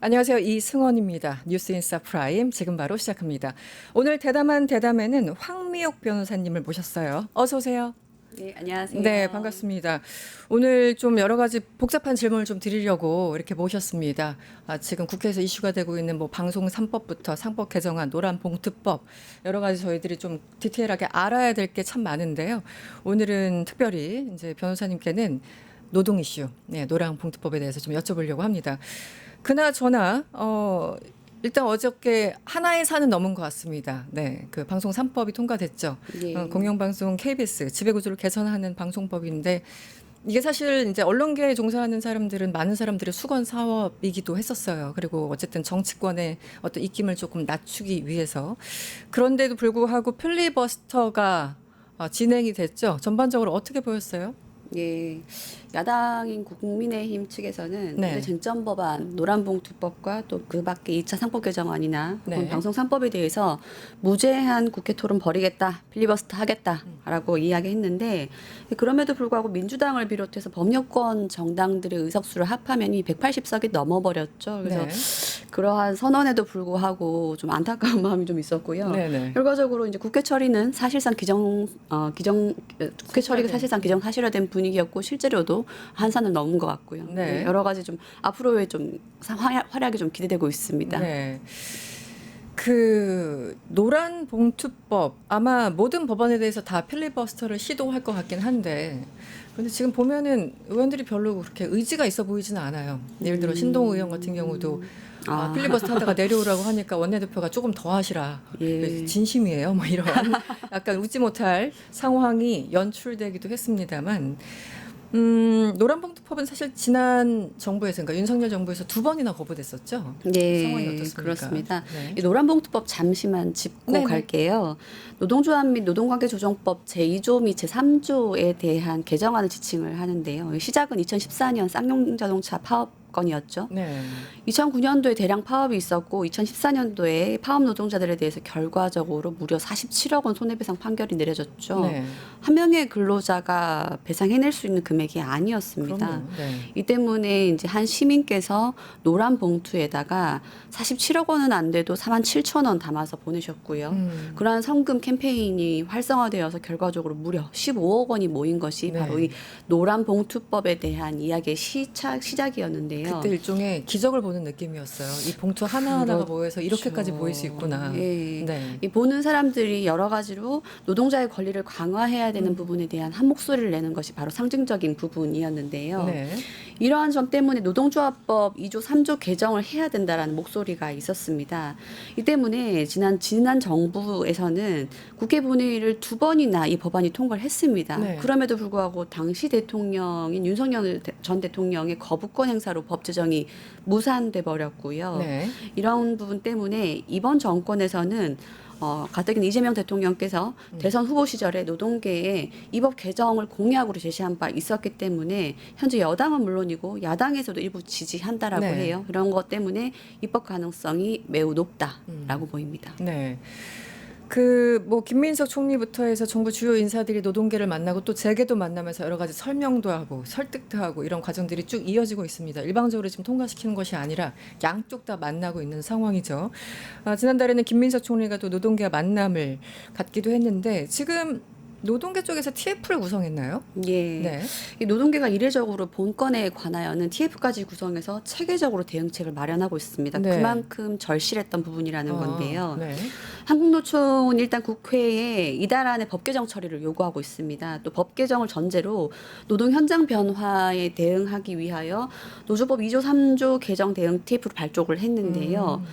안녕하세요. 이승원입니다. 뉴스인싸 프라임 지금 바로 시작합니다. 오늘 대담한 대담에는 황미옥 변호사님을 모셨어요. 어서 오세요. 네, 안녕하세요. 네, 반갑습니다. 오늘 좀 여러 가지 복잡한 질문을 좀 드리려고 이렇게 모셨습니다. 지금 국회에서 이슈가 되고 있는 뭐 방송 3법부터 상법 개정안, 노란봉투법 여러 가지 저희들이 좀 디테일하게 알아야 될 게 참 많은데요. 오늘은 특별히 이제 변호사님께는 노동 이슈, 네, 노란봉투법에 대해서 좀 여쭤보려고 합니다. 그나저나 일단 어저께 하나의 산은 넘은 것 같습니다. 네, 그 방송 3법이 통과됐죠. 예. 공영방송 KBS 지배구조를 개선하는 방송법인데 이게 사실 이제 언론계에 종사하는 사람들은 많은 사람들의 수건 사업이기도 했었어요. 그리고 어쨌든 정치권의 어떤 입김을 조금 낮추기 위해서 그런데도 불구하고 필리버스터가 진행이 됐죠. 전반적으로 어떻게 보였어요? 예. 야당인 국민의힘 측에서는 네. 오늘 쟁점 법안 노란봉투법과 또 그 밖에 2차 상법 개정안이나 혹은 네. 방송 3법에 대해서 무제한 국회 토론 벌이겠다, 필리버스터 하겠다라고 이야기했는데 그럼에도 불구하고 민주당을 비롯해서 법여권 정당들의 의석수를 합하면 이 180석이 넘어버렸죠. 그래서 네. 그러한 선언에도 불구하고 좀 안타까운 마음이 좀 있었고요. 네네. 결과적으로 이제 국회 처리는 사실상 국회 처리가 사실상 기정사실화된 분위기였고 실제로도 한산을 넘은 것 같고요. 네. 여러 가지 좀 앞으로의 좀 활약이 좀 기대되고 있습니다. 네. 그 노란 봉투법 아마 모든 법안에 대해서 다 필리버스터를 시도할 것 같긴 한데 근데 지금 보면은 의원들이 별로 그렇게 의지가 있어 보이지는 않아요. 예를 들어 신동 의원 같은 경우도 필리버스터 하다가 내려오라고 하니까 원내대표가 조금 더 하시라. 예. 진심이에요. 뭐 이런 약간 웃지 못할 상황이 연출되기도 했습니다만 노란봉투법은 사실 지난 정부에서 그러니까 윤석열 정부에서 2번이나 거부됐었죠. 네, 상황이 어떻습니까? 그렇습니다. 네. 이 노란봉투법 잠시만 짚고 네네. 갈게요. 노동조합 및 노동관계조정법 제2조 및 제3조에 대한 개정안을 지칭을 하는데요. 시작은 2014년 쌍용자동차 파업 건이었죠. 네. 2009년도에 대량 파업이 있었고 2014년도에 파업 노동자들에 대해서 결과적으로 무려 47억 원 손해배상 판결이 내려졌죠. 네. 한 명의 근로자가 배상해낼 수 있는 금액이 아니었습니다. 그럼요. 네. 이 때문에 이제 한 시민께서 노란 봉투에다가 47억 원은 안 돼도 47,000원 담아서 보내셨고요. 그러한 성금 캠페인이 활성화되어서 결과적으로 무려 15억 원이 모인 것이 네. 바로 이 노란 봉투법에 대한 이야기의 시작이었는데요. 그때 일종의 기적을 보는 느낌이었어요. 이 봉투 하나하나가 모여서 이렇게까지 보일 수 있구나. 예. 네. 이 보는 사람들이 여러 가지로 노동자의 권리를 강화해야 되는 부분에 대한 한 목소리를 내는 것이 바로 상징적인 부분이었는데요. 네. 이러한 점 때문에 노동조합법 2조 3조 개정을 해야 된다라는 목소리가 있었습니다. 이 때문에 지난 정부에서는 국회 본회의를 2번이나 이 법안이 통과를 했습니다. 네. 그럼에도 불구하고 당시 대통령인 윤석열 전 대통령의 거부권 행사로 법 제정이 무산돼 버렸고요. 네. 이런 부분 때문에 이번 정권에서는 가뜩이나 이재명 대통령께서 대선 후보 시절에 노동계에 이 법 개정을 공약으로 제시한 바 있었기 때문에 현재 여당은 물론이고 야당에서도 일부 지지한다라고 네. 해요. 그런 것 때문에 입법 가능성이 매우 높다라고 보입니다. 네. 그 뭐 김민석 총리부터 해서 정부 주요 인사들이 노동계를 만나고 또 재계도 만나면서 여러 가지 설명도 하고 설득도 하고 이런 과정들이 쭉 이어지고 있습니다. 일방적으로 지금 통과시키는 것이 아니라 양쪽 다 만나고 있는 상황이죠. 지난달에는 김민석 총리가 또 노동계와 만남을 갖기도 했는데 지금 노동계 쪽에서 TF를 구성했나요? 예. 네. 이 노동계가 이례적으로 본건에 관하여는 TF까지 구성해서 체계적으로 대응책을 마련하고 있습니다. 네. 그만큼 절실했던 부분이라는 건데요. 네. 한국노총은 일단 국회에 이달 안에 법 개정 처리를 요구하고 있습니다. 또 법 개정을 전제로 노동 현장 변화에 대응하기 위하여 노조법 2조 3조 개정 대응 TF를 발족을 했는데요.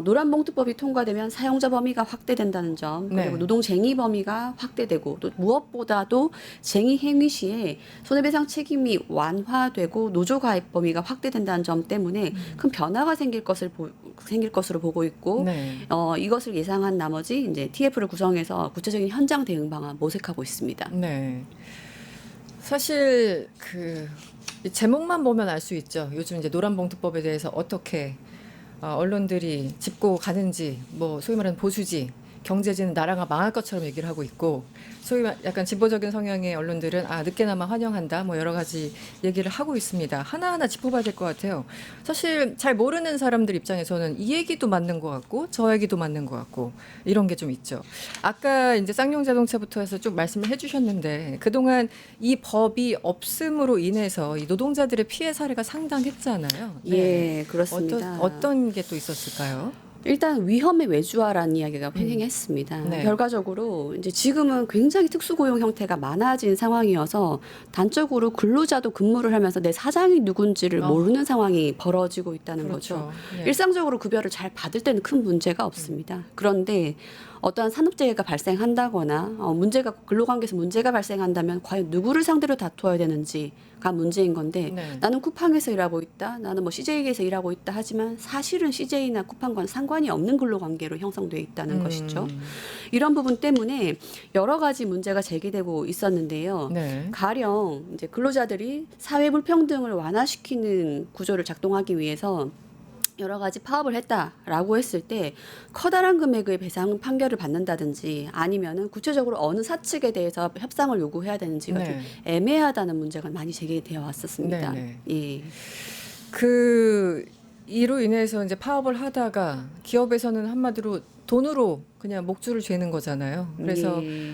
노란봉투법이 통과되면 사용자 범위가 확대된다는 점, 그리고 네. 노동쟁의 범위가 확대되고 또 무엇보다도 쟁의 행위 시에 손해배상 책임이 완화되고 노조 가입 범위가 확대된다는 점 때문에 큰 변화가 생길 것으로 보고 있고 네. 이것을 예상한 나머지 이제 TF를 구성해서 구체적인 현장 대응 방안 모색하고 있습니다. 네. 사실 그 제목만 보면 알 수 있죠. 요즘 이제 노란봉투법에 대해서 어떻게 언론들이 짚고 가는지, 뭐 소위 말하는 보수지 경제지는 나라가 망할 것처럼 얘기를 하고 있고 소위 약간 진보적인 성향의 언론들은 늦게나마 환영한다 뭐 여러 가지 얘기를 하고 있습니다. 하나하나 짚어봐야 될 것 같아요. 사실 잘 모르는 사람들 입장에서는 이 얘기도 맞는 것 같고 저 얘기도 맞는 것 같고 이런 게 좀 있죠. 아까 이제 쌍용 자동차부터 해서 쭉 말씀을 해주셨는데 그동안 이 법이 없음으로 인해서 이 노동자들의 피해 사례가 상당했잖아요. 예, 그렇습니다. 어떤 게 또 있었을까요? 일단 위험의 외주화라는 이야기가 횡행했습니다. 네. 결과적으로 이제 지금은 굉장히 특수고용 형태가 많아진 상황이어서 단적으로 근로자도 근무를 하면서 내 사장이 누군지를 모르는 상황이 벌어지고 있다는 거죠. 네. 일상적으로 급여를 잘 받을 때는 큰 문제가 없습니다. 그런데 어떠한 산업재해가 발생한다거나 문제가 근로관계에서 문제가 발생한다면 과연 누구를 상대로 다투어야 되는지가 문제인 건데 네. 나는 쿠팡에서 일하고 있다. 나는 뭐 CJ에서 일하고 있다. 하지만 사실은 CJ나 쿠팡과는 상관이 없는 근로관계로 형성돼 있다는 것이죠. 이런 부분 때문에 여러 가지 문제가 제기되고 있었는데요. 네. 가령 이제 근로자들이 사회 불평등을 완화시키는 구조를 작동하기 위해서 여러 가지 파업을 했다라고 했을 때 커다란 금액의 배상 판결을 받는다든지 아니면은 구체적으로 어느 사측에 대해서 협상을 요구해야 되는지가 네. 좀 애매하다는 문제가 많이 제기되어 왔었습니다. 네, 예. 이로 인해서 이제 파업을 하다가 기업에서는 한마디로 돈으로 그냥 목줄을 죄는 거잖아요. 그래서 예.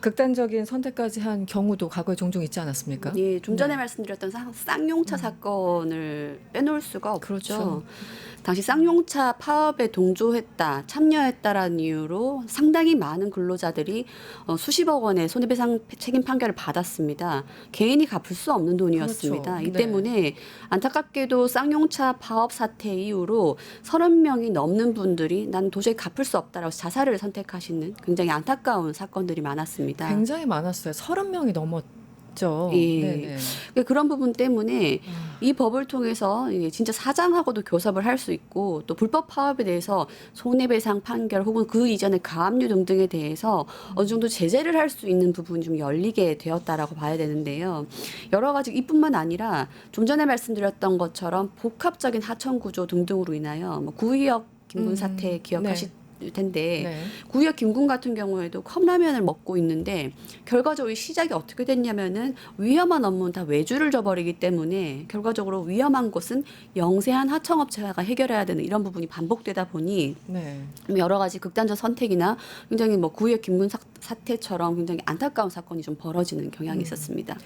극단적인 선택까지 한 경우도 과거에 종종 있지 않았습니까? 예, 좀 전에 네. 말씀드렸던 쌍용차 사건을 빼놓을 수가 없죠. 그렇죠. 당시 쌍용차 파업에 동조했다, 참여했다라는 이유로 상당히 많은 근로자들이 수십억 원의 손해배상 책임 판결을 받았습니다. 개인이 갚을 수 없는 돈이었습니다. 그렇죠. 이 네. 때문에 안타깝게도 쌍용차 파업 사태 이후로 30명이 넘는 분들이 난 도저히 갚을 수 없다라고 자살을 선택하시는 굉장히 안타까운 사건들이 많았습니다. 굉장히 많았어요. 30명이 넘었죠. 예. 네네. 그런 부분 때문에 이 법을 통해서 이게 진짜 사장하고도 교섭을 할 수 있고 또 불법 파업에 대해서 손해배상 판결 혹은 그 이전의 가압류 등등에 대해서 어느 정도 제재를 할 수 있는 부분이 좀 열리게 되었다라고 봐야 되는데요. 여러 가지 이뿐만 아니라 좀 전에 말씀드렸던 것처럼 복합적인 하청 구조 등등으로 인하여 뭐 구의역 김군 사태 기억하실 텐데 네. 구의역 김군 같은 경우에도 컵라면을 먹고 있는데 결과적으로 이 시작이 어떻게 됐냐면은 위험한 업무는 다 외주를 줘버리기 때문에 결과적으로 위험한 곳은 영세한 하청업체가 해결해야 되는 이런 부분이 반복되다 보니 네. 여러 가지 극단적 선택이나 굉장히 뭐 구의역 김군 사태처럼 굉장히 안타까운 사건이 좀 벌어지는 경향이 있었습니다.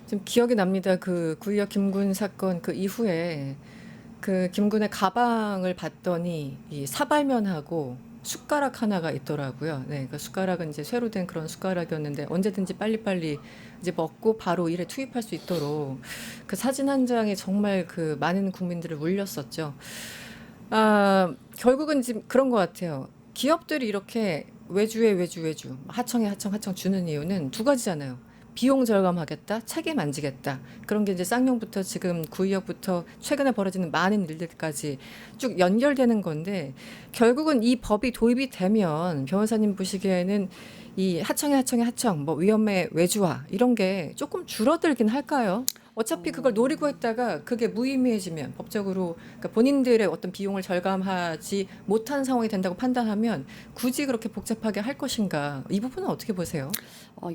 좀 기억이 납니다. 그 구의역 김군 사건 그 이후에 그 김군의 가방을 봤더니 이 사발면하고 숟가락 하나가 있더라고요. 네, 그 숟가락은 이제 쇠로 된 그런 숟가락이었는데 언제든지 빨리빨리 이제 먹고 바로 일에 투입할 수 있도록 그 사진 한 장이 정말 그 많은 국민들을 울렸었죠. 결국은 지금 그런 것 같아요. 기업들이 이렇게 외주, 하청에 하청 주는 이유는 두 가지잖아요. 비용 절감하겠다, 책임 안 지겠다. 그런 게 이제 쌍용부터 지금 구의역부터 최근에 벌어지는 많은 일들까지 쭉 연결되는 건데 결국은 이 법이 도입이 되면 변호사님 보시기에는 이 하청의 하청, 뭐 위험의 외주화 이런 게 조금 줄어들긴 할까요? 어차피 그걸 노리고 했다가 그게 무의미해지면 법적으로 그러니까 본인들의 어떤 비용을 절감하지 못한 상황이 된다고 판단하면 굳이 그렇게 복잡하게 할 것인가 이 부분은 어떻게 보세요?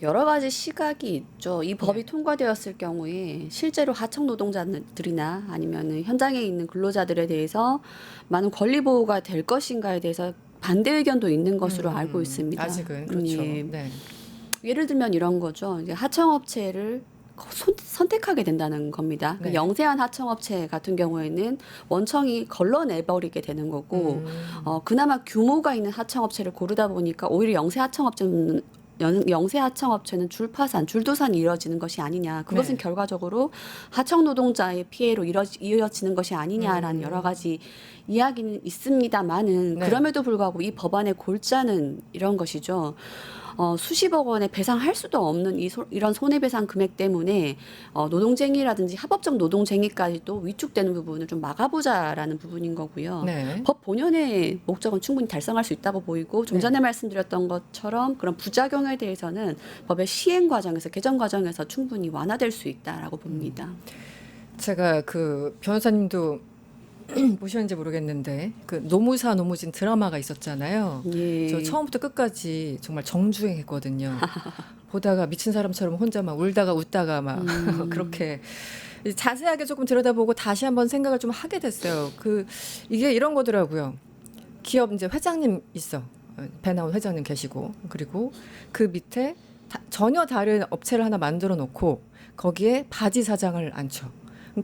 여러 가지 시각이 있죠. 이 법이 통과되었을 경우에 실제로 하청 노동자들이나 아니면 현장에 있는 근로자들에 대해서 많은 권리 보호가 될 것인가에 대해서 반대 의견도 있는 것으로 알고 있습니다. 아직은 그렇죠. 예. 네. 예를 들면 이런 거죠. 이제 하청업체를 선택하게 된다는 겁니다. 네. 영세한 하청업체 같은 경우에는 원청이 걸러내버리게 되는 거고, 그나마 규모가 있는 하청업체를 고르다 보니까 오히려 영세 하청업체는 줄파산, 줄도산이 이루어지는 것이 아니냐. 그것은 네. 결과적으로 하청 노동자의 피해로 이어지는 것이 아니냐라는 여러 가지 이야기는 있습니다만은 네. 그럼에도 불구하고 이 법안의 골자는 이런 것이죠. 수십억 원에 배상할 수도 없는 이런 손해배상 금액 때문에 노동쟁의라든지 합법적 노동쟁의까지도 위축되는 부분을 좀 막아보자라는 부분인 거고요. 네. 법 본연의 목적은 충분히 달성할 수 있다고 보이고 좀 네. 전에 말씀드렸던 것처럼 그런 부작용에 대해서는 법의 시행 과정에서 개정 과정에서 충분히 완화될 수 있다라고 봅니다. 제가 그 변호사님도 보셨는지 모르겠는데 그 노무사 노무진 드라마가 있었잖아요. 예. 저 처음부터 끝까지 정말 정주행했거든요. 보다가 미친 사람처럼 혼자 막 울다가 웃다가 막 그렇게 자세하게 조금 들여다보고 다시 한번 생각을 좀 하게 됐어요. 이게 이런 거더라고요. 기업 이제 회장님 있어. 배 나온 회장님 계시고 그리고 그 밑에 전혀 다른 업체를 하나 만들어 놓고 거기에 바지 사장을 앉혀.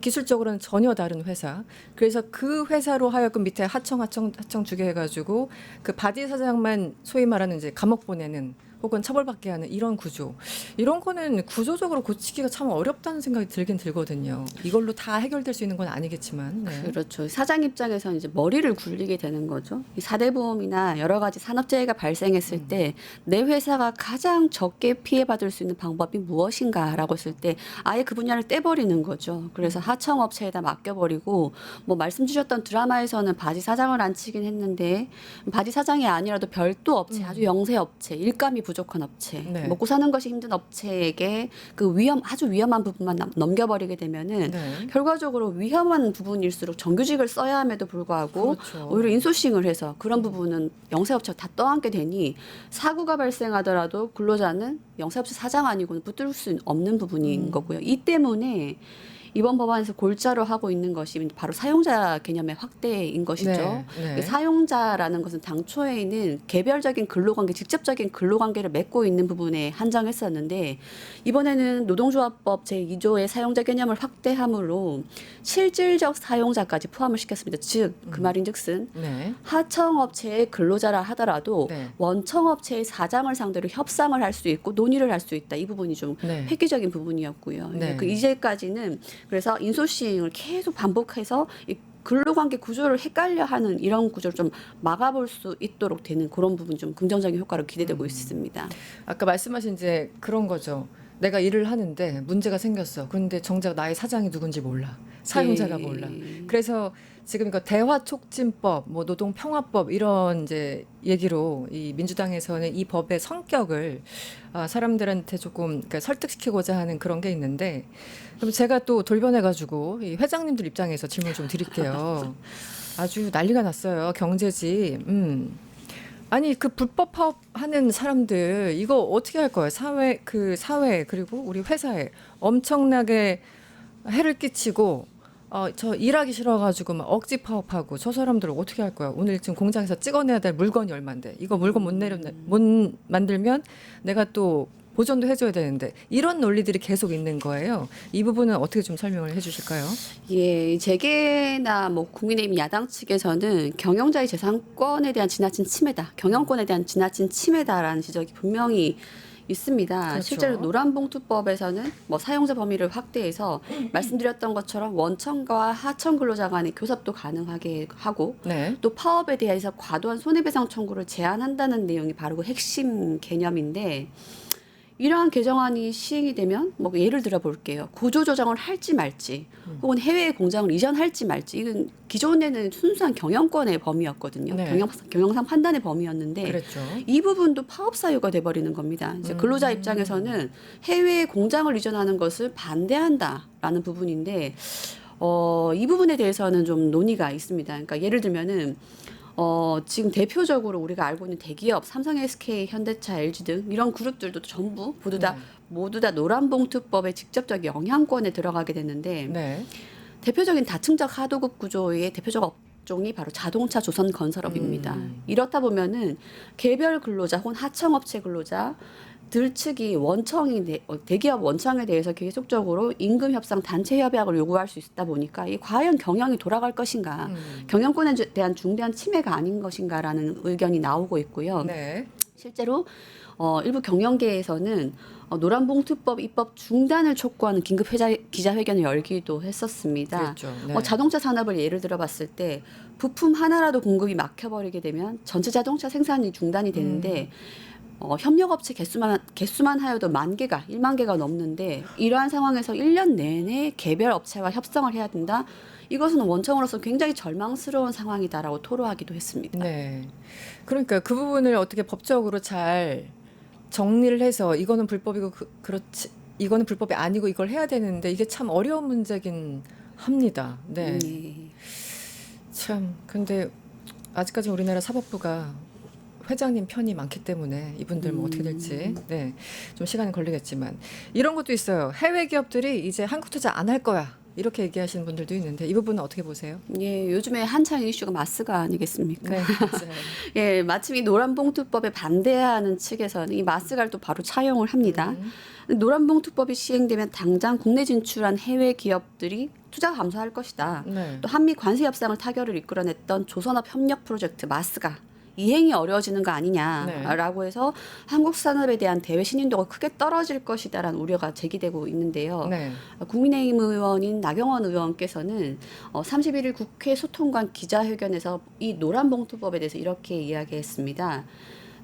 기술적으로는 전혀 다른 회사. 그래서 그 회사로 하여금 밑에 하청 주게 해가지고 그 바지 사장만 소위 말하는 이제 감옥 보내는 혹은 처벌받게 하는 이런 구조. 이런 거는 구조적으로 고치기가 참 어렵다는 생각이 들긴 들거든요. 이걸로 다 해결될 수 있는 건 아니겠지만. 네. 그렇죠. 사장 입장에서는 이제 머리를 굴리게 되는 거죠. 이 사대보험이나 여러 가지 산업재해가 발생했을 때 내 회사가 가장 적게 피해받을 수 있는 방법이 무엇인가라고 했을 때 아예 그 분야를 떼버리는 거죠. 그래서 하청업체에다 맡겨버리고 뭐 말씀 주셨던 드라마에서는 바지 사장을 앉히긴 했는데 바지 사장이 아니라도 별도 업체, 아주 영세 업체, 일감이 부족한 업체, 네. 먹고 사는 것이 힘든 업체에게 그 아주 위험한 부분만 넘겨버리게 되면은 네. 결과적으로 위험한 부분일수록 정규직을 써야 함에도 불구하고 그렇죠. 오히려 인소싱을 해서 그런 부분은 영세업체가 다 떠안게 되니 사고가 발생하더라도 근로자는 영세업체 사장 아니고는 붙들 수 없는 부분인 거고요. 이 때문에 이번 법안에서 골자로 하고 있는 것이 바로 사용자 개념의 확대인 것이죠. 네, 네. 사용자라는 것은 당초에는 개별적인 근로관계, 직접적인 근로관계를 맺고 있는 부분에 한정했었는데 이번에는 노동조합법 제2조의 사용자 개념을 확대함으로 실질적 사용자까지 포함을 시켰습니다. 즉, 그 말인즉슨 네. 하청업체의 근로자라 하더라도 네. 원청업체의 사장을 상대로 협상을 할 수 있고 논의를 할 수 있다. 이 부분이 좀 네. 획기적인 부분이었고요. 네. 그 이제까지는 그래서 인소싱을 계속 반복해서 이 근로관계 구조를 헷갈려하는 이런 구조를 좀 막아볼 수 있도록 되는 그런 부분 좀 긍정적인 효과로 기대되고 있습니다. 아까 말씀하신 이제 그런 거죠. 내가 일을 하는데 문제가 생겼어. 그런데 정작 나의 사장이 누군지 몰라. 사용자가 예. 몰라. 그래서 지금 이거 대화촉진법, 뭐 노동평화법 이런 이제 얘기로 이 민주당에서는 이 법의 성격을 사람들한테 조금 그러니까 설득시키고자 하는 그런 게 있는데 그럼 제가 또 돌변해가지고 이 회장님들 입장에서 질문 좀 드릴게요. 아주 난리가 났어요. 경제지. 아니 그 불법 파업하는 사람들 이거 어떻게 할 거예요? 사회 그리고 우리 회사에 엄청나게 해를 끼치고 저 일하기 싫어가지고 막 억지 파업하고 저 사람들을 어떻게 할 거야? 오늘 지금 공장에서 찍어내야 될 물건이 얼만데 이거 물건 못 만들면 내가 또 보전도 해줘야 되는데 이런 논리들이 계속 있는 거예요. 이 부분은 어떻게 좀 설명을 해주실까요? 예, 재계나 뭐 국민의힘 야당 측에서는 경영자의 재산권에 대한 지나친 침해다, 경영권에 대한 지나친 침해다라는 지적이 분명히 있습니다. 그렇죠. 실제로 노란봉투법에서는 뭐 사용자 범위를 확대해서 말씀드렸던 것처럼 원청과 하청 근로자 간의 교섭도 가능하게 하고 네. 또 파업에 대해서 과도한 손해배상 청구를 제한한다는 내용이 바로 그 핵심 개념인데 이러한 개정안이 시행이 되면 뭐 예를 들어 볼게요. 구조 조정을 할지 말지 혹은 해외에 공장을 이전할지 말지 이건 기존에는 순수한 경영권의 범위였거든요. 네. 경영상 판단의 범위였는데 그랬죠. 이 부분도 파업 사유가 돼버리는 겁니다. 이제 근로자 입장에서는 해외에 공장을 이전하는 것을 반대한다라는 부분인데 이 부분에 대해서는 좀 논의가 있습니다. 그러니까 예를 들면은 지금 대표적으로 우리가 알고 있는 대기업 삼성, SK, 현대차, LG 등 이런 그룹들도 전부 모두 다 노란봉투법의 직접적 영향권에 들어가게 되는데 네. 대표적인 다층적 하도급 구조의 대표적 업종이 바로 자동차 조선 건설업입니다. 이렇다 보면은 개별 근로자 혹은 하청업체 근로자 들 측이 대기업 원청에 대해서 계속적으로 임금 협상 단체 협약을 요구할 수 있다 보니까 이 과연 경영이 돌아갈 것인가, 경영권에 대한 중대한 침해가 아닌 것인가라는 의견이 나오고 있고요. 네. 실제로 일부 경영계에서는 노란봉투법 입법 중단을 촉구하는 긴급 기자회견을 열기도 했었습니다. 그랬죠. 네. 자동차 산업을 예를 들어봤을 때 부품 하나라도 공급이 막혀버리게 되면 전체 자동차 생산이 중단이 되는데 협력업체 개수만 하여도 1만 개가 넘는데 이러한 상황에서 1년 내내 개별 업체와 협상을 해야 된다. 이것은 원청으로서 굉장히 절망스러운 상황이다라고 토로하기도 했습니다. 네. 그러니까 그 부분을 어떻게 법적으로 잘 정리를 해서 이거는 불법이고 그렇지 이거는 불법이 아니고 이걸 해야 되는데 이게 참 어려운 문제긴 합니다. 네. 참 근데 아직까지 우리나라 사법부가 회장님 편이 많기 때문에 이분들 뭐 어떻게 될지 네, 좀 시간이 걸리겠지만 이런 것도 있어요. 해외 기업들이 이제 한국 투자 안 할 거야. 이렇게 얘기하시는 분들도 있는데 이 부분은 어떻게 보세요? 예, 요즘에 한창 이슈가 마스가 아니겠습니까? 네, 맞아요. 예, 마침 이 노란봉투법에 반대하는 측에서는 이 마스가를 또 바로 차용을 합니다. 노란봉투법이 시행되면 당장 국내 진출한 해외 기업들이 투자 감소할 것이다. 네. 또 한미 관세 협상을 타결을 이끌어냈던 조선업 협력 프로젝트 마스가 이행이 어려워지는 거 아니냐라고 해서 한국 산업에 대한 대외 신인도가 크게 떨어질 것이다라는 우려가 제기되고 있는데요. 네. 국민의힘 의원인 나경원 의원께서는 31일 국회 소통관 기자회견에서 이 노란봉투법에 대해서 이렇게 이야기했습니다.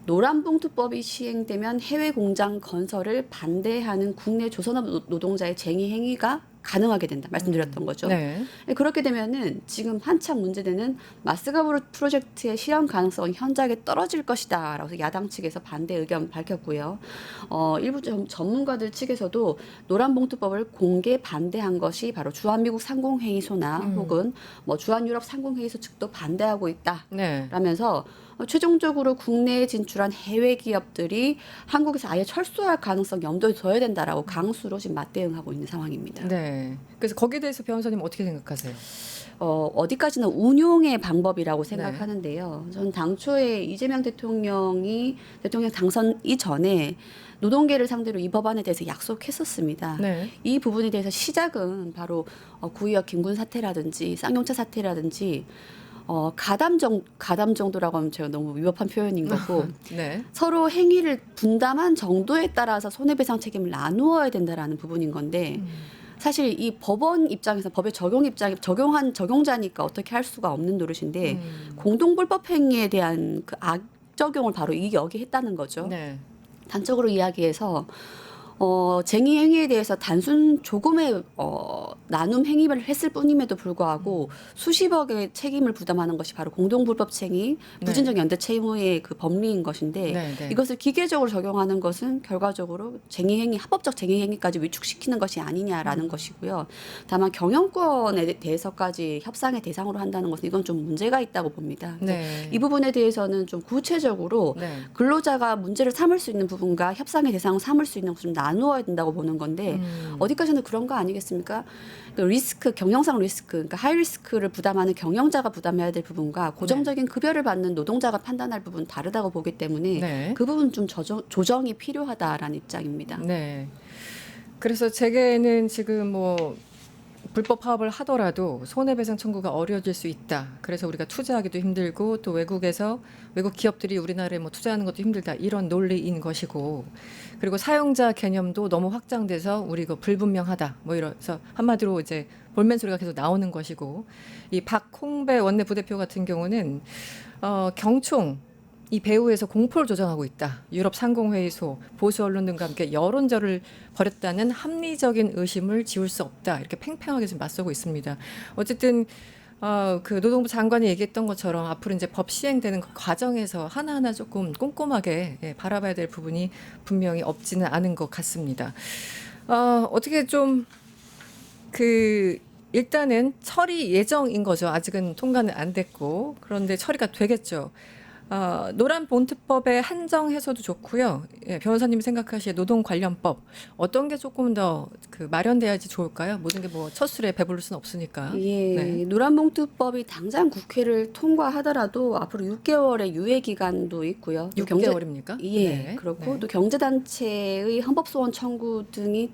노란봉투법이 시행되면 해외 공장 건설을 반대하는 국내 조선업 노동자의 쟁의 행위가 가능하게 된다 말씀드렸던 거죠. 네. 그렇게 되면은 지금 한창 문제되는 마스가브 프로젝트의 실현 가능성이 현저하게 떨어질 것이다라고 해서 야당 측에서 반대 의견 밝혔고요. 일부 전문가들 측에서도 노란봉투법을 공개 반대한 것이 바로 주한미국 상공회의소나 혹은 뭐 주한유럽 상공회의소 측도 반대하고 있다. 네. 라면서 최종적으로 국내에 진출한 해외 기업들이 한국에서 아예 철수할 가능성 염두에 둬야 된다라고 강수로 지금 맞대응하고 있는 상황입니다. 네. 그래서 거기에 대해서 변호사님 어떻게 생각하세요? 어디까지나 운용의 방법이라고 생각하는데요. 전 당초에 이재명 대통령이 대통령 당선 이전에 노동계를 상대로 이 법안에 대해서 약속했었습니다. 네. 이 부분에 대해서 시작은 바로 구의역 김군 사태라든지 쌍용차 사태라든지 가담 정도라고 하면 제가 너무 위법한 표현인 거고 네. 서로 행위를 분담한 정도에 따라서 손해배상 책임을 나누어야 된다라는 부분인 건데 사실 이 법원 입장에서 법의 적용한 적용자니까 어떻게 할 수가 없는 노릇인데 공동불법 행위에 대한 그 악적용을 바로 여기 했다는 거죠. 네. 단적으로 이야기해서 쟁의 행위에 대해서 단순 조금의 나눔 행위를 했을 뿐임에도 불구하고 수십억의 책임을 부담하는 것이 바로 공동불법 행위, 무진정 연대 채무의 그 법리인 것인데 네, 네. 이것을 기계적으로 적용하는 것은 결과적으로 쟁의 행위, 합법적 쟁의 행위까지 위축시키는 것이 아니냐라는 것이고요. 다만 경영권에 대해서까지 협상의 대상으로 한다는 것은 이건 좀 문제가 있다고 봅니다. 네. 이 부분에 대해서는 좀 구체적으로 네. 근로자가 문제를 삼을 수 있는 부분과 협상의 대상을 삼을 수 있는 것을 좀 나누어야 된다고 보는 건데 어디까지나 그런 거 아니겠습니까? 그 리스크, 경영상 리스크, 그러니까 하이 리스크를 부담하는 경영자가 부담해야 될 부분과 고정적인 급여를 받는 노동자가 판단할 부분 다르다고 보기 때문에 네. 그 부분 좀 조정이 필요하다라는 입장입니다. 네. 그래서 재계는 지금 뭐 불법 파업을 하더라도 손해배상 청구가 어려워질 수 있다. 그래서 우리가 투자하기도 힘들고 또 외국 기업들이 우리나라에 뭐 투자하는 것도 힘들다. 이런 논리인 것이고 그리고 사용자 개념도 너무 확장돼서 우리 이거 불분명하다. 뭐 이래서 한마디로 이제 볼멘 소리가 계속 나오는 것이고 이 박홍배 원내 부대표 같은 경우는 경총 이 배후에서 공포를 조장하고 있다. 유럽 상공회의소, 보수 언론 등과 함께 여론전을 벌였다는 합리적인 의심을 지울 수 없다. 이렇게 팽팽하게 지금 맞서고 있습니다. 어쨌든 그 노동부 장관이 얘기했던 것처럼 앞으로 이제 법 시행되는 그 과정에서 하나하나 조금 꼼꼼하게 바라봐야 될 부분이 분명히 없지는 않은 것 같습니다. 어떻게 좀 일단은 처리 예정인 거죠. 아직은 통과는 안 됐고 그런데 처리가 되겠죠. 노란 봉투법의 한정해서도 좋고요. 예, 변호사님이 생각하시기에 노동 관련법 어떤 게 조금 더 마련돼야지 좋을까요? 모든 게 뭐 첫 술에 배부를 수는 없으니까. 예, 네. 노란봉투법이 당장 국회를 통과하더라도 앞으로 6개월의 유예 기간도 있고요. 또 6개월입니까? 예, 네. 그렇고 네. 또 경제단체의 헌법소원 청구 등이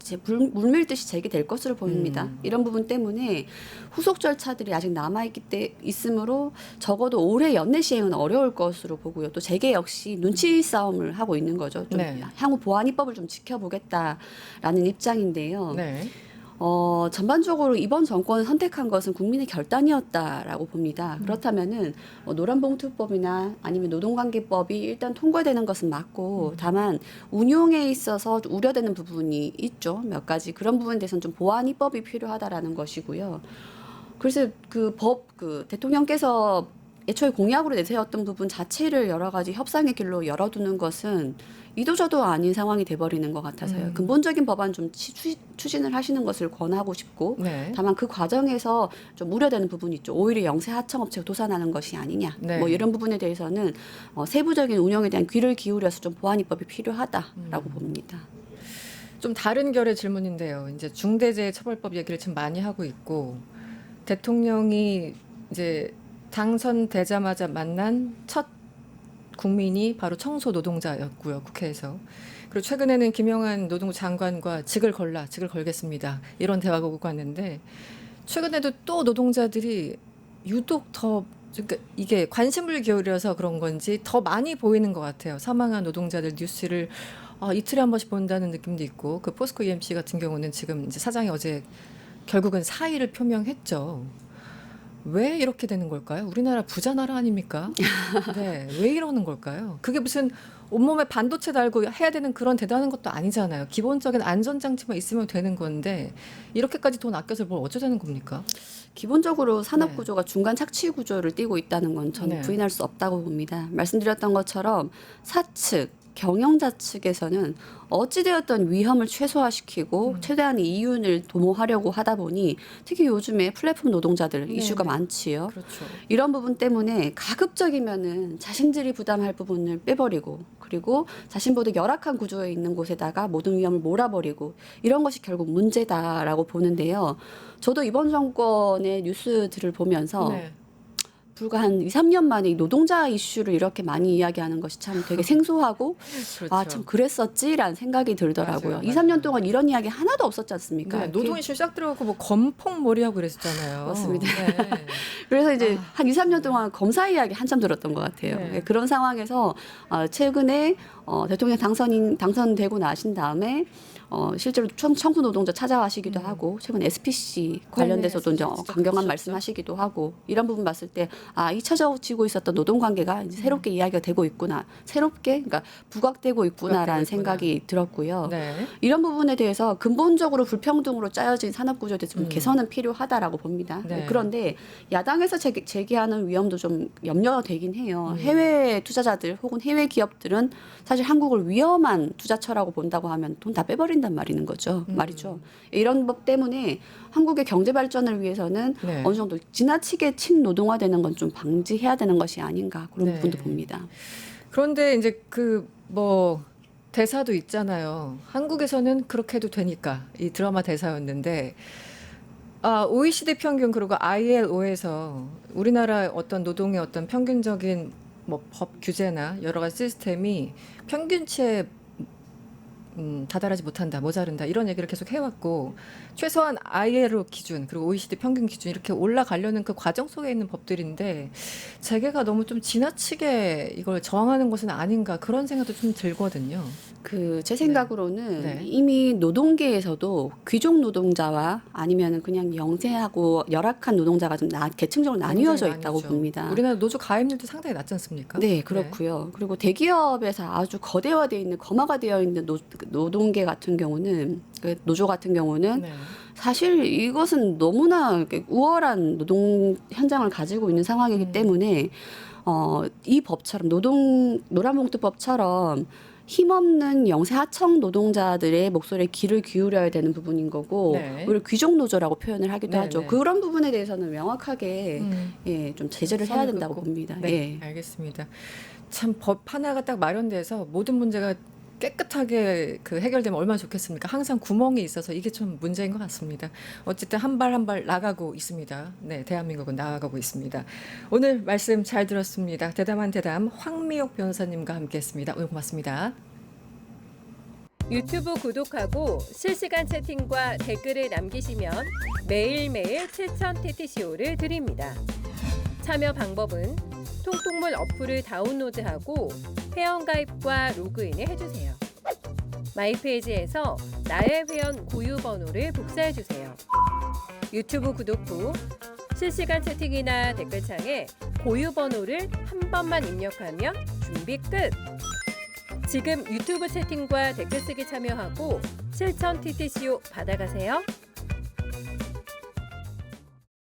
물밀듯이 제기될 것으로 보입니다. 이런 부분 때문에 후속 절차들이 아직 있으므로 적어도 올해 연내 시행은 어려울 것으로 보고요. 또 재계 역시 눈치 싸움을 하고 있는 거죠. 좀 네. 향후 보안 입법을 좀 지켜보겠다라는 입장인데요. 네. 전반적으로 이번 정권을 선택한 것은 국민의 결단이었다라고 봅니다. 그렇다면은 노란봉투법이나 아니면 노동관계법이 일단 통과되는 것은 맞고 다만 운용에 있어서 우려되는 부분이 있죠. 몇 가지 그런 부분에 대해서는 좀 보완 입법이 필요하다라는 것이고요. 그래서 대통령께서 애초에 공약으로 내세웠던 부분 자체를 여러 가지 협상의 길로 열어두는 것은 이도저도 아닌 상황이 돼버리는 것 같아서요. 근본적인 법안 좀 추진을 하시는 것을 권하고 싶고 네. 다만 그 과정에서 좀 우려되는 부분이 있죠. 오히려 영세 하청업체가 도산하는 것이 아니냐. 네. 뭐 이런 부분에 대해서는 세부적인 운영에 대한 귀를 기울여서 좀 보완 입법이 필요하다라고 봅니다. 좀 다른 결의 질문인데요. 이제 중대재해처벌법 얘기를 지금 많이 하고 있고 대통령이 이제 당선되자마자 만난 첫 국민이 바로 청소 노동자였고요. 국회에서. 그리고 최근에는 김영한 노동부 장관과 직을 걸겠습니다. 이런 대화가 오고 갔는데 최근에도 또 노동자들이 유독 더 그러니까 이게 관심을 기울여서 그런 건지 더 많이 보이는 것 같아요. 사망한 노동자들 뉴스를 이틀에 한 번씩 본다는 느낌도 있고 그 포스코 EMC 같은 경우는 지금 이제 사장이 어제 결국은 사의를 표명했죠. 왜 이렇게 되는 걸까요? 우리나라 부자 나라 아닙니까? 네, 왜 이러는 걸까요? 그게 무슨 온몸에 반도체 달고 해야 되는 그런 대단한 것도 아니잖아요. 기본적인 안전장치만 있으면 되는 건데 이렇게까지 돈 아껴서 뭘 어쩌자는 겁니까? 기본적으로 산업 네. 구조가 중간 착취 구조를 띠고 있다는 건 저는 네. 부인할 수 없다고 봅니다. 말씀드렸던 것처럼 사측, 경영자 측에서는 어찌되었던 위험을 최소화시키고 최대한의 이윤을 도모하려고 하다 보니 특히 요즘에 플랫폼 노동자들 네, 이슈가 네. 많지요. 그렇죠. 이런 부분 때문에 가급적이면은 자신들이 부담할 부분을 빼버리고 그리고 자신보다 열악한 구조에 있는 곳에다가 모든 위험을 몰아버리고 이런 것이 결국 문제다라고 보는데요. 저도 이번 정권의 뉴스들을 보면서 네. 불과 한 2, 3년 만에 이 노동자 이슈를 이렇게 많이 이야기하는 것이 참 되게 생소하고 그렇죠. 참 그랬었지라는 생각이 들더라고요. 맞아요, 2, 3년 맞아요. 동안 이런 이야기 하나도 없었지 않습니까? 네, 노동 이슈 싹 들어가고 뭐 건폭머리하고 그랬었잖아요. 맞습니다. 네. 그래서 이제 한 2, 3년 동안 검사 이야기 한참 들었던 것 같아요. 네. 네, 그런 상황에서 최근에 대통령 당선되고 나신 다음에 실제로 청구 노동자 찾아가시기도 하고 최근 SPC 관련돼서도 이제 SPC 강경한 그러셨죠. 말씀하시기도 하고 이런 부분 봤을 때 잊혀지고 있었던 노동 관계가 이제 새롭게 이야기가 되고 있구나, 새롭게 그러니까 부각되고 있구나라는 부각되고 있구나. 생각이 들었고요. 네. 이런 부분에 대해서 근본적으로 불평등으로 짜여진 산업 구조에 대해서 좀 개선은 필요하다라고 봅니다. 네. 그런데 야당에서 제기하는 위험도 좀 염려가 되긴 해요. 해외 투자자들 혹은 해외 기업들은 사실 한국을 위험한 투자처라고 본다고 하면 돈 다 빼버린단 말이죠. 이런 법 때문에 한국의 경제 발전을 위해서는 네. 어느 정도 지나치게 친노동화되는 건 좀 방지해야 되는 것이 아닌가 그런 네. 부분도 봅니다. 그런데 이제 그 뭐 대사도 있잖아요. 한국에서는 그렇게 해도 되니까 이 드라마 대사였는데 OECD 평균 그리고 ILO에서 우리나라 어떤 노동의 어떤 평균적인 뭐 법 규제나 여러 가지 시스템이 평균치에 다달하지 못한다, 모자른다 이런 얘기를 계속 해왔고 최소한 ILO 기준 그리고 OECD 평균 기준 이렇게 올라가려는 그 과정 속에 있는 법들인데 재계가 너무 좀 지나치게 이걸 저항하는 것은 아닌가 그런 생각도 좀 들거든요. 제 생각으로는 네. 이미 노동계에서도 귀족 노동자와 아니면 그냥 영세하고 열악한 노동자가 좀 계층적으로 나뉘어져 굉장히 있다고 나뉘죠. 봅니다. 우리나라 노조 가입률도 상당히 낮지 않습니까? 네, 그렇고요. 그리고 대기업에서 아주 거대화되어 있는 검화가 되어 있는 노동계 같은 경우는 노조 같은 경우는 네. 사실 이것은 너무나 이렇게 우월한 노동 현장을 가지고 있는 상황이기 때문에 이 법처럼 노란봉투법처럼 힘없는 영세 하청 노동자들의 목소리에 귀를 기울여야 되는 부분인 거고 네. 오히려 귀족 노조라고 표현을 하기도 네, 하죠. 네. 그런 부분에 대해서는 명확하게 좀 제재를 해야 선을 된다고 긋고. 봅니다. 네, 알겠습니다. 참 법 하나가 딱 마련돼서 모든 문제가 깨끗하게 그 해결되면 얼마나 좋겠습니까? 항상 구멍이 있어서 이게 좀 문제인 것 같습니다. 어쨌든 한 발 한 발 나가고 있습니다. 네, 대한민국은 나아가고 있습니다. 오늘 말씀 잘 들었습니다. 대담한 대담 황미옥 변호사님과 함께했습니다. 오늘 고맙습니다. 유튜브 구독하고 실시간 채팅과 댓글을 남기시면 매일매일 7,000TTCO를 드립니다. 참여 방법은 통통물 어플을 다운로드하고 회원가입과 로그인을 해주세요. 마이페이지에서 나의 회원 고유 번호를 복사해주세요. 유튜브 구독 후 실시간 채팅이나 댓글창에 고유 번호를 한 번만 입력하면 준비 끝! 지금 유튜브 채팅과 댓글 쓰기 참여하고 7,000TTCO 받아가세요.